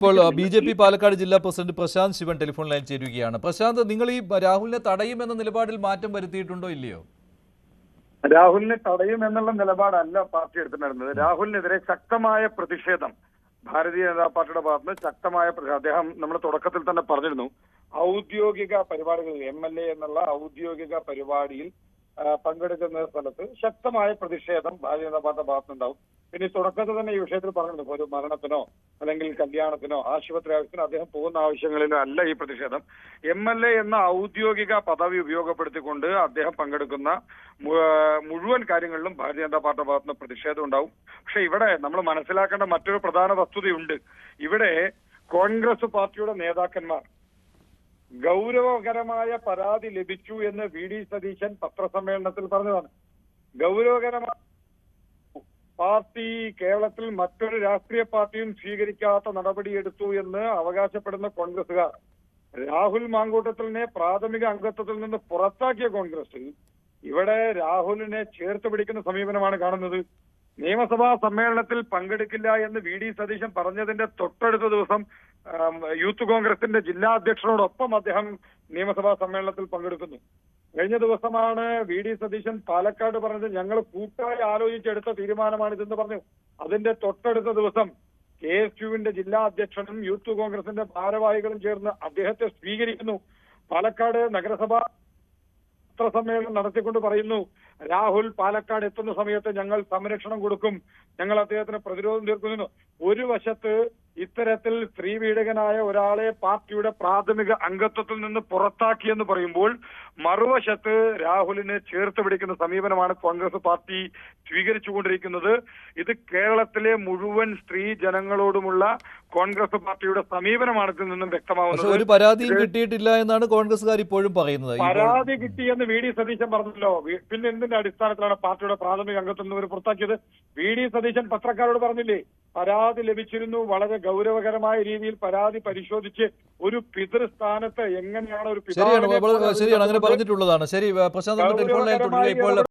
ഇപ്പോൾ ബി.ജെ.പി. പാലക്കാട് ജില്ലാ president Prashanth Sivan telephone line ചേരുകയാണ്. പ്രശാന്ത്, നിങ്ങൾ ഈ രാഹുലിനെ തടയുമെന്ന നിലപാടിൽ മാറ്റം വരുത്തിയിട്ടുണ്ടോ ഇല്ലയോ? രാഹുലിനെ തടയുമെന്നുള്ള നിലപാടല്ല പാർട്ടി എടുത്തിട്ടുണ്ടായിരുന്നത്. രാഹുലിനെതിരെ ശക്തമായ പ്രതിഷേധം ഭാരതീയ ജനതാ പാർട്ടിയുടെ ഭാഗത്തുനിന്ന് ശക്തമായ അദ്ദേഹം നമ്മൾ തുടക്കത്തിൽ തന്നെ പറഞ്ഞിരുന്നു, ഔദ്യോഗിക പരിപാടികളിൽ MLA എന്നുള്ള ഔദ്യോഗിക പരിപാടിയിൽ പങ്കെടുക്കുന്ന സ്ഥലത്ത് ശക്തമായ പ്രതിഷേധം ഭാരതീയ ജനതാ പാർട്ടിയുടെ ഭാഗത്തുനിന്നുണ്ടാവും. പിന്നെ തുടക്കത്തിൽ തന്നെ ഈ വിഷയത്തിൽ പറഞ്ഞിരുന്നു, ഒരു മരണത്തിനോ അല്ലെങ്കിൽ കല്യാണത്തിനോ ആശുപത്രി ആവശ്യത്തിനോ അദ്ദേഹം പോകുന്ന ആവശ്യങ്ങളിലോ അല്ല ഈ പ്രതിഷേധം. MLA എന്ന ഔദ്യോഗിക പദവി ഉപയോഗപ്പെടുത്തിക്കൊണ്ട് അദ്ദേഹം പങ്കെടുക്കുന്ന മുഴുവൻ കാര്യങ്ങളിലും ഭാരതീയ ജനതാ പാർട്ടിയുടെ ഭാഗത്തുനിന്ന് പ്രതിഷേധം ഉണ്ടാവും. പക്ഷെ ഇവിടെ നമ്മൾ മനസ്സിലാക്കേണ്ട മറ്റൊരു പ്രധാന വസ്തുതയുണ്ട്. ഇവിടെ കോൺഗ്രസ് പാർട്ടിയുടെ നേതാക്കന്മാർ ഗൗരവകരമായ പരാതി ലഭിച്ചു എന്ന് VD സതീശൻ പത്രസമ്മേളനത്തിൽ പറഞ്ഞതാണ്. ഗൗരവകരമായ പാർട്ടി കേരളത്തിൽ മറ്റൊരു രാഷ്ട്രീയ പാർട്ടിയും സ്വീകരിക്കാത്ത നടപടിയെടുത്തു എന്ന് അവകാശപ്പെടുന്ന കോൺഗ്രസുകാർ രാഹുൽ മാങ്കൂട്ടത്തിലിനെ പ്രാഥമിക അംഗത്വത്തിൽ നിന്ന് പുറത്താക്കിയ കോൺഗ്രസ് ഇവിടെ രാഹുലിനെ ചേർത്ത് പിടിക്കുന്ന സമീപനമാണ് കാണുന്നത്. നിയമസഭാ സമ്മേളനത്തിൽ പങ്കെടുക്കില്ല എന്ന് VD സതീശൻ പറഞ്ഞതിന്റെ തൊട്ടടുത്ത ദിവസം യൂത്ത് കോൺഗ്രസിന്റെ ജില്ലാ അധ്യക്ഷനോടൊപ്പം അദ്ദേഹം നിയമസഭാ സമ്മേളനത്തിൽ പങ്കെടുക്കുന്നു. കഴിഞ്ഞ ദിവസമാണ് VD സതീശൻ പാലക്കാട് പറഞ്ഞത്, ഞങ്ങൾ കൂട്ടായി ആലോചിച്ചെടുത്ത തീരുമാനമാണിതെന്ന് പറഞ്ഞു. അതിന്റെ തൊട്ടടുത്ത ദിവസം KSUവിന്റെ ജില്ലാ അധ്യക്ഷനും യൂത്ത് കോൺഗ്രസിന്റെ ഭാരവാഹികളും ചേർന്ന് അദ്ദേഹത്തെ സ്വീകരിക്കുന്നു. പാലക്കാട് നഗരസഭ പത്രസമ്മേളനം നടത്തിക്കൊണ്ട് പറയുന്നു, രാഹുൽ പാലക്കാട് എത്തുന്ന സമയത്ത് ഞങ്ങൾ സംരക്ഷണം കൊടുക്കും, ഞങ്ങൾ അദ്ദേഹത്തിന് പ്രതിരോധം തീർക്കുന്നു. ഒരു വശത്ത് ഇത്തരത്തിൽ സ്ത്രീപീഡകനായ ഒരാളെ പാർട്ടിയുടെ പ്രാഥമിക അംഗത്വത്തിൽ നിന്ന് പുറത്താക്കിയെന്ന് പറയുമ്പോൾ മറുവശത്ത് രാഹുലിനെ ചേർത്ത് പിടിക്കുന്ന സമീപനമാണ് കോൺഗ്രസ് പാർട്ടി സ്വീകരിച്ചുകൊണ്ടിരിക്കുന്നത്. ഇത് കേരളത്തിലെ മുഴുവൻ സ്ത്രീ ജനങ്ങളോടുമുള്ള കോൺഗ്രസ് പാർട്ടിയുടെ സമീപനമാണ് ഇതിൽ നിന്നും വ്യക്തമാവുന്നത്. ഒരു പരാതിയും കിട്ടിയിട്ടില്ല എന്നാണ് കോൺഗ്രസുകാർ ഇപ്പോഴും പറയുന്നത്. പരാതി കിട്ടിയെന്ന് VD സതീശൻ പറഞ്ഞല്ലോ, പിന്നെ എന്തിന്റെ അടിസ്ഥാനത്തിലാണ് പാർട്ടിയുടെ പ്രാഥമിക അംഗത്വം നിന്ന് പുറത്താക്കിയത്? VD സതീശൻ പത്രക്കാരോട് പറഞ്ഞില്ലേ, പരാതി ലഭിച്ചിരുന്നു, വളരെ ഗൗരവകരമായ രീതിയിൽ പരാതി പരിശോധിച്ച് ഒരു പിതൃസ്ഥാനത്ത് എങ്ങനെയാണ് ഒരു ശരിയാണ്, അങ്ങനെ പറഞ്ഞിട്ടുള്ളതാണ്. ശരി പ്രശാന്ത്, ടെലിഫോൺ ലൈൻ തുടരുക. ഇപ്പോൾ